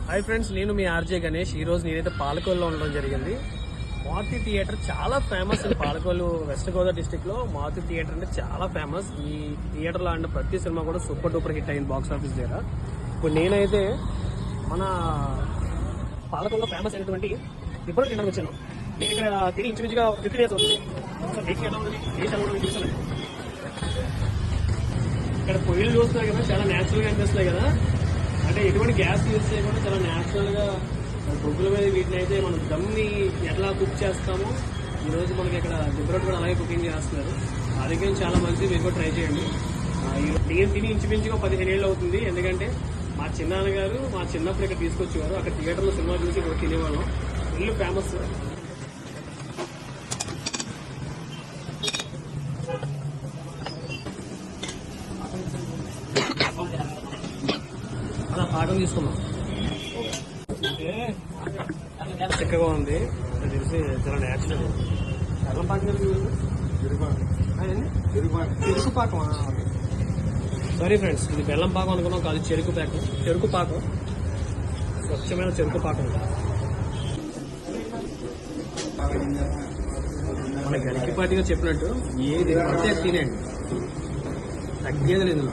Hi friends, నేను మీ RJ Ganesh. ఈ రోజు నేనైతే పాలకొల్లులో ఉండడం జరిగింది. మారుతి థియేటర్ చాలా ఫేమస్ అండి. పాలకొల్లు వెస్ట్ గోదావరి డిస్టిక్ లో మారుతి థియేటర్ అంటే చాలా ఫేమస్. ఈ థియేటర్ లో అంటే ప్రతి సినిమా కూడా సూపర్ డూపర్ హిట్ అయింది బాక్స్ ఆఫీస్ దగ్గర. ఇప్పుడు నేనైతే మన పాలకొల్లులో ఫేమస్ అయినటువంటి ఇప్పుడు తినడానికి వచ్చాను. నేను ఇక్కడ తిని ఇంచుమించుగా 50 డేస్ అవుతుంది. ఇక్కడ పొయ్యిలు చూస్తున్నాయి కదా, చాలా న్యాచురల్ గా అనిపిస్తున్నాయి కదా. అంటే ఎటువంటి గ్యాస్ యూజ్ చేయకుండా చాలా న్యాచురల్ గా బొగ్గుల మీద వీటిని అయితే మనం దమ్ని ఎట్లా కుక్ చేస్తామో ఈ రోజు మనకి ఇక్కడ దిబ్బరొట్టు కూడా అలాగే కుకింగ్ చేస్తున్నారు. ఆరోగ్యం చాలా మంచిది, మీరు కూడా ట్రై చేయండి. నేను తిని ఇంచుమించుగా 15 ఏళ్ళు అవుతుంది. ఎందుకంటే మా చిన్నాన్నగారు మా చిన్నప్పుడు ఇక్కడ తీసుకొచ్చేవారు. అక్కడ థియేటర్లో సినిమా చూసి ఇక్కడ తినేవాళ్ళం. Full famous. అలా పాఠం తీసుకున్నాం. చక్కగా ఉంది, తెలిసి చాలా న్యాచురల్. బెల్లం పాకం చెరుకు పాకం. సారీ ఫ్రెండ్స్, ఇది బెల్లం పాకం అనుకున్నాం, కాదు చెరుకు పాకం. చెరుకు పాకం, స్వచ్ఛమైన చెరుకు పాకం. మన గరికిపాటిగా చెప్పినట్టు ఏది పడితే తినండి, తగ్గేది లేదు.